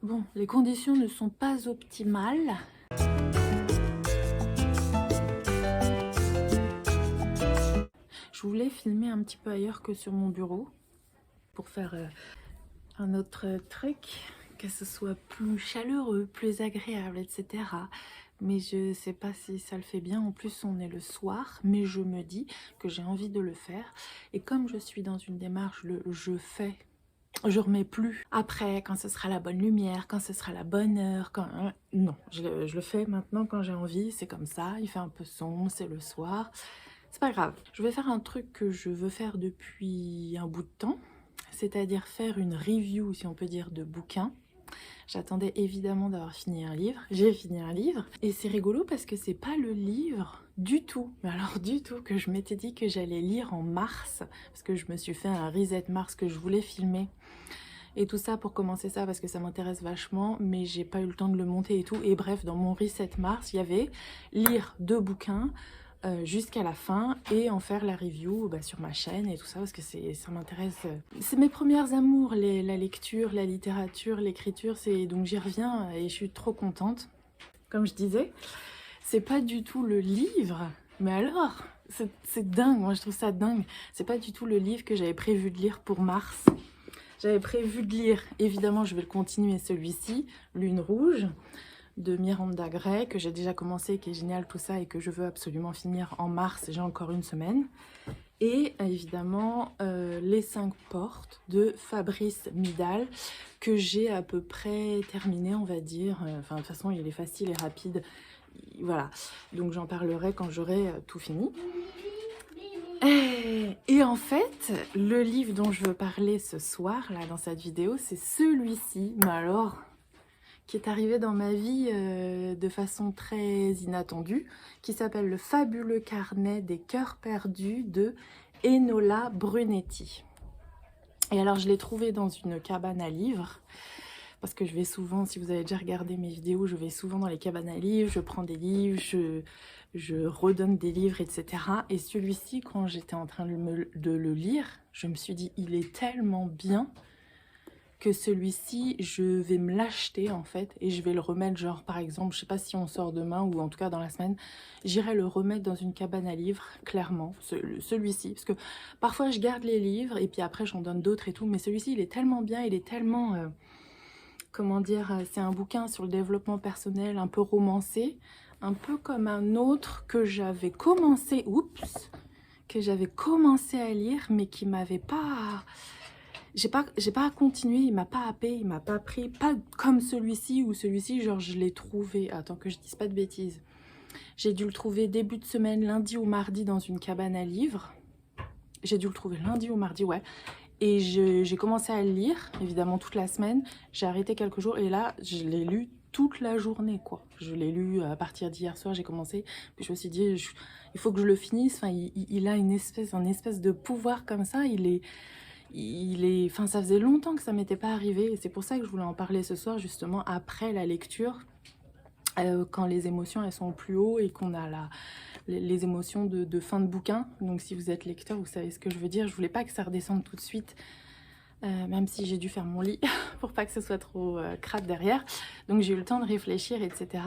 Bon, les conditions ne sont pas optimales. Je voulais filmer un petit peu ailleurs que sur mon bureau pour faire un autre truc, que ce soit plus chaleureux, plus agréable, etc. Mais je sais pas si ça le fait bien. En plus, on est le soir, mais je me dis que j'ai envie de le faire. Et comme je suis dans une démarche, je fais. Je remets plus après, quand ce sera la bonne lumière, quand ce sera la bonne heure, quand... Non, je le fais maintenant quand j'ai envie, c'est comme ça, il fait un peu sombre, c'est le soir. C'est pas grave. Je vais faire un truc que je veux faire depuis un bout de temps, c'est-à-dire faire une review, si on peut dire, de bouquins. J'attendais évidemment d'avoir fini un livre. J'ai fini un livre. Et c'est rigolo parce que c'est pas le livre du tout, mais alors du tout, que je m'étais dit que j'allais lire en mars. Parce que je me suis fait un reset mars que je voulais filmer. Et tout ça pour commencer ça parce que ça m'intéresse vachement, mais j'ai pas eu le temps de le monter et tout. Et bref, dans mon reset mars, il y avait lire 2 bouquins jusqu'à la fin et en faire la review sur ma chaîne et tout ça parce que ça m'intéresse. C'est mes premières amours, la lecture, la littérature, l'écriture, donc j'y reviens et je suis trop contente. Comme je disais, c'est pas du tout le livre, mais alors, c'est dingue, moi je trouve ça dingue. C'est pas du tout le livre que j'avais prévu de lire pour mars. J'avais prévu de lire, évidemment je vais le continuer celui-ci, Lune Rouge, de Miranda Gray, que j'ai déjà commencé, qui est génial tout ça et que je veux absolument finir en mars, j'ai encore une semaine. Et évidemment Les 5 portes de Fabrice Midal, que j'ai à peu près terminé, on va dire. Enfin, de toute façon, il est facile et rapide. Voilà, donc j'en parlerai quand j'aurai tout fini. Et en fait, le livre dont je veux parler ce soir, là, dans cette vidéo, c'est celui-ci. Mais alors, qui est arrivé dans ma vie de façon très inattendue, qui s'appelle Le fabuleux carnet des cœurs perdus de Enola Brunetti. Et alors, je l'ai trouvé dans une cabane à livres, parce que je vais souvent, si vous avez déjà regardé mes vidéos, je vais souvent dans les cabanes à livres, je prends des livres, je redonne des livres, etc. Et celui-ci, quand j'étais en train de le lire, je me suis dit, il est tellement bien que celui-ci, je vais me l'acheter en fait, et je vais le remettre, genre par exemple, je sais pas si on sort demain, ou en tout cas dans la semaine, j'irai le remettre dans une cabane à livres, clairement, celui-ci, parce que parfois je garde les livres, et puis après j'en donne d'autres et tout, mais celui-ci, il est tellement bien, il est tellement... comment dire, c'est un bouquin sur le développement personnel, un peu romancé, un peu comme un autre que j'avais commencé, que j'avais commencé à lire, mais qui m'avait pas... J'ai pas continué, il m'a pas happé, il m'a pas pris, pas comme celui-ci, ou celui-ci, genre je l'ai trouvé, attends que je dise pas de bêtises, j'ai dû le trouver début de semaine, lundi ou mardi, dans une cabane à livres, j'ai dû le trouver lundi ou mardi, ouais. Et j'ai commencé à le lire, évidemment, toute la semaine. J'ai arrêté quelques jours et là, je l'ai lu toute la journée, quoi. Je l'ai lu à partir d'hier soir, j'ai commencé. Puis je me suis dit, il faut que je le finisse. Enfin, il a un espèce de pouvoir comme ça. Enfin, ça faisait longtemps que ça m'était pas arrivé. Et c'est pour ça que je voulais en parler ce soir, justement, après la lecture. Quand les émotions, elles sont au plus haut et qu'on a les émotions de fin de bouquin. Donc si vous êtes lecteur, vous savez ce que je veux dire. Je voulais pas que ça redescende tout de suite, même si j'ai dû faire mon lit pour pas que ce soit trop crade derrière. Donc j'ai eu le temps de réfléchir, etc.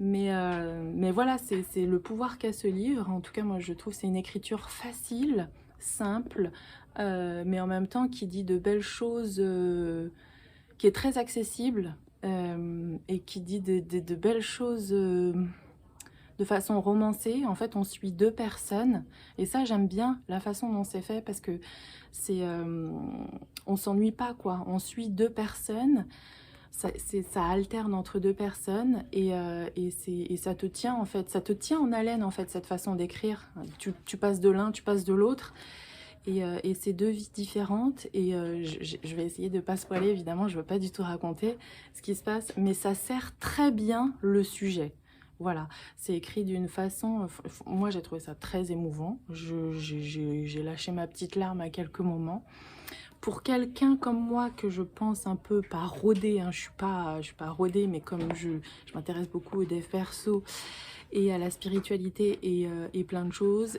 Mais voilà, c'est le pouvoir qu'a ce livre. En tout cas, moi je trouve c'est une écriture facile, simple, mais en même temps qui dit de belles choses, qui est très accessible. Et qui dit de belles choses de façon romancée. En fait, on suit 2 personnes. Et ça, j'aime bien la façon dont c'est fait parce que c'est, on s'ennuie pas, quoi. On suit 2 personnes. Ça alterne entre 2 personnes et ça te tient, en fait. Ça te tient en haleine, en fait, cette façon d'écrire. Tu passes de l'un, tu passes de l'autre. Et c'est 2 vies différentes et je vais essayer de pas spoiler, évidemment, je veux pas du tout raconter ce qui se passe, mais ça sert très bien le sujet. Voilà, c'est écrit d'une façon, moi j'ai trouvé ça très émouvant, j'ai lâché ma petite larme à quelques moments. Pour quelqu'un comme moi, que je pense un peu, pas rodée, hein, je suis pas rodée, mais comme je m'intéresse beaucoup aux dev perso et à la spiritualité et plein de choses,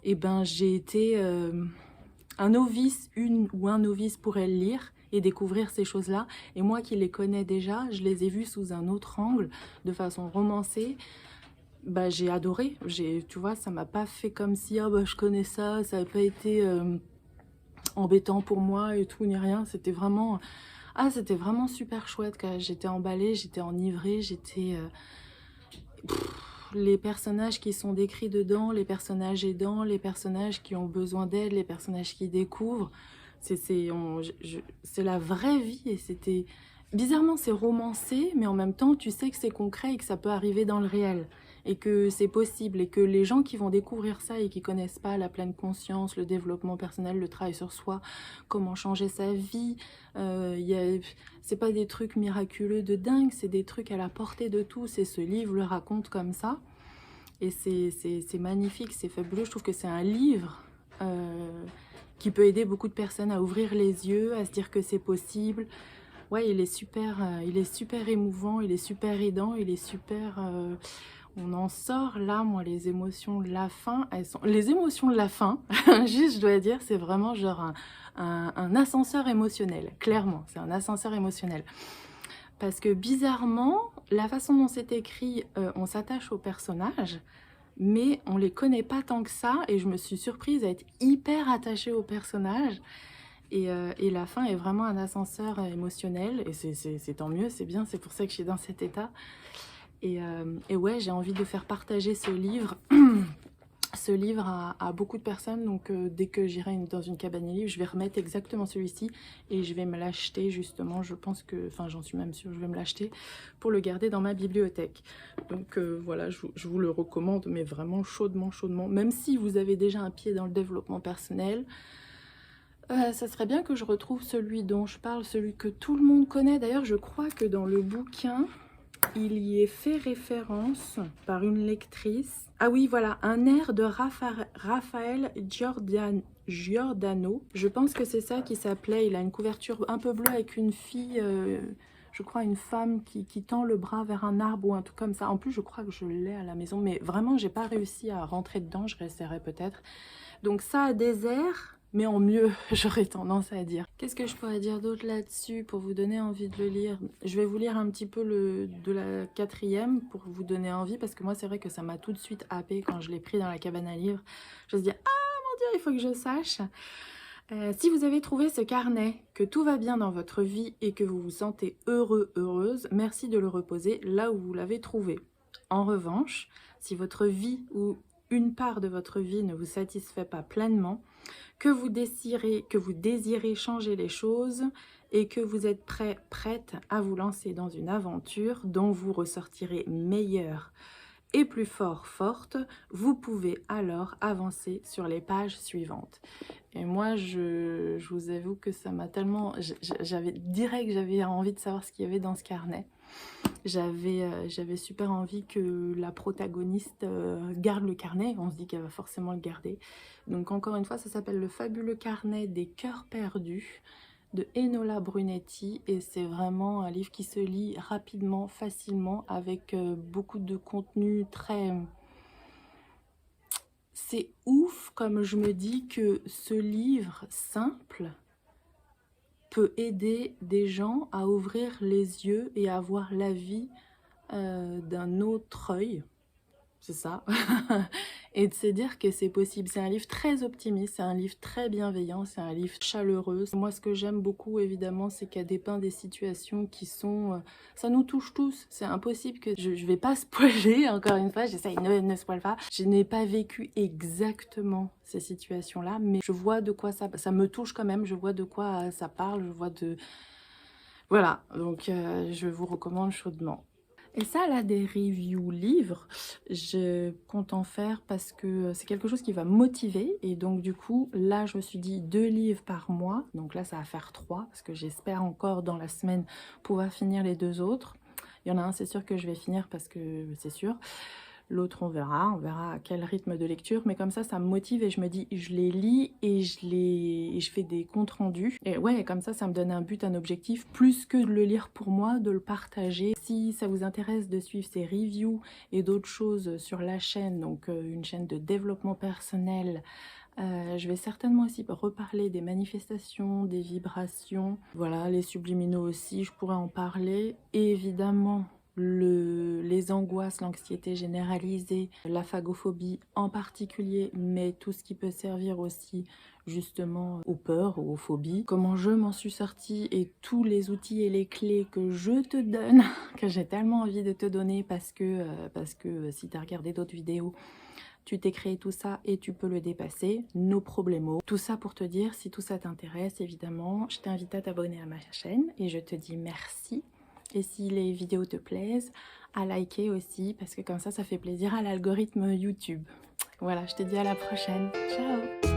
et ben j'ai été un novice, une ou un novice pourrait le lire, et découvrir ces choses-là. Et moi qui les connais déjà, je les ai vues sous un autre angle, de façon romancée. Bah, j'ai adoré, tu vois, ça m'a pas fait comme si ah bah, je connais ça, ça n'a pas été embêtant pour moi et tout, ni rien. C'était vraiment, c'était vraiment super chouette. J'étais emballée, j'étais enivrée, les personnages qui sont décrits dedans, les personnages aidants, les personnages qui ont besoin d'aide, les personnages qui découvrent, c'est la vraie vie. Et c'était bizarrement, c'est romancé, mais en même temps tu sais que c'est concret et que ça peut arriver dans le réel et que c'est possible, et que les gens qui vont découvrir ça et qui connaissent pas la pleine conscience, le développement personnel, le travail sur soi, comment changer sa vie, c'est pas des trucs miraculeux de dingue, c'est des trucs à la portée de tous, et ce livre le raconte comme ça. Et c'est magnifique, c'est fabuleux. Je trouve que c'est un livre qui peut aider beaucoup de personnes à ouvrir les yeux, à se dire que c'est possible. Ouais, il est super émouvant, il est super aidant, il est super... on en sort là, moi, les émotions de la fin, elles sont... Les émotions de la fin, juste, je dois dire, c'est vraiment genre un ascenseur émotionnel. Clairement, c'est un ascenseur émotionnel. Parce que bizarrement, la façon dont c'est écrit, on s'attache aux personnages, mais on les connaît pas tant que ça, et je me suis surprise à être hyper attachée aux personnages. Et la fin est vraiment un ascenseur émotionnel, et c'est tant mieux, c'est bien, c'est pour ça que je suis dans cet état. Et ouais, j'ai envie de faire partager ce livre, à beaucoup de personnes. Donc dès que j'irai dans une cabane à livres, je vais remettre exactement celui-ci et je vais me l'acheter justement. Je pense que, enfin j'en suis même sûre, je vais me l'acheter pour le garder dans ma bibliothèque. Donc voilà, je vous le recommande, mais vraiment chaudement, chaudement. Même si vous avez déjà un pied dans le développement personnel, ça serait bien que je retrouve celui dont je parle, celui que tout le monde connaît. D'ailleurs, je crois que dans le bouquin, il y est fait référence par une lectrice. Ah oui, voilà, un air de Raphaël Giordano. Je pense que c'est ça qui s'appelait. Il a une couverture un peu bleue avec une fille, je crois une femme qui tend le bras vers un arbre ou un truc comme ça. En plus, je crois que je l'ai à la maison, mais vraiment, j'ai pas réussi à rentrer dedans. Je réessayerai peut-être. Donc ça a des airs, mais en mieux, j'aurais tendance à dire. Qu'est-ce que je pourrais dire d'autre là-dessus pour vous donner envie de le lire? Je vais vous lire un petit peu de la 4e pour vous donner envie, parce que moi, c'est vrai que ça m'a tout de suite happé quand je l'ai pris dans la cabane à livres. Je me suis dit, ah mon Dieu, il faut que je sache. Si vous avez trouvé ce carnet, que tout va bien dans votre vie et que vous vous sentez heureux, heureuse, merci de le reposer là où vous l'avez trouvé. En revanche, si votre vie ou une part de votre vie ne vous satisfait pas pleinement, que vous désirez changer les choses et que vous êtes prête à vous lancer dans une aventure dont vous ressortirez meilleure et plus forte, vous pouvez alors avancer sur les pages suivantes. Et moi, je vous avoue que ça m'a tellement... j'avais envie de savoir ce qu'il y avait dans ce carnet. J'avais super envie que la protagoniste garde le carnet. On se dit qu'elle va forcément le garder. Donc encore une fois, ça s'appelle Le fabuleux carnet des cœurs perdus de Enola Brunetti, et c'est vraiment un livre qui se lit rapidement, facilement, avec beaucoup de contenu très... C'est ouf comme je me dis que ce livre simple peut aider des gens à ouvrir les yeux et à voir la vie d'un autre œil, c'est ça, et de se dire que c'est possible. C'est un livre très optimiste, c'est un livre très bienveillant, c'est un livre chaleureux. Moi, ce que j'aime beaucoup, évidemment, c'est qu'elle dépeint des situations qui sont... ça nous touche tous, c'est impossible que... Je vais pas spoiler, encore une fois, j'essaye, ne spoil pas. Je n'ai pas vécu exactement ces situations-là, mais je vois de quoi ça me touche quand même, je vois de quoi ça parle, je vois de... Voilà, donc je vous recommande chaudement. Et ça, là, des reviews livres, je compte en faire parce que c'est quelque chose qui va me motiver. Et donc, du coup, là, je me suis dit 2 livres par mois. Donc là, ça va faire 3 parce que j'espère encore dans la semaine pouvoir finir les 2 autres. Il y en a un, c'est sûr que je vais finir parce que c'est sûr. L'autre, on verra à quel rythme de lecture. Mais comme ça me motive et je me dis, je les lis et je fais des comptes rendus. Et ouais, comme ça me donne un but, un objectif, plus que de le lire pour moi, de le partager. Si ça vous intéresse de suivre ces reviews et d'autres choses sur la chaîne, donc une chaîne de développement personnel, Je vais certainement aussi reparler des manifestations, des vibrations, voilà, les subliminaux aussi, je pourrais en parler. Et évidemment, les angoisses, l'anxiété généralisée, la phagophobie en particulier, mais tout ce qui peut servir aussi justement aux peurs ou aux phobies. Comment je m'en suis sortie et tous les outils et les clés que je te donne, que j'ai tellement envie de te donner parce que si tu as regardé d'autres vidéos, tu t'es créé tout ça et tu peux le dépasser, no problemo. Tout ça pour te dire, si tout ça t'intéresse, évidemment, je t'invite à t'abonner à ma chaîne et je te dis merci. Et si les vidéos te plaisent, à liker aussi, parce que comme ça fait plaisir à l'algorithme YouTube. Voilà, je te dis à la prochaine. Ciao!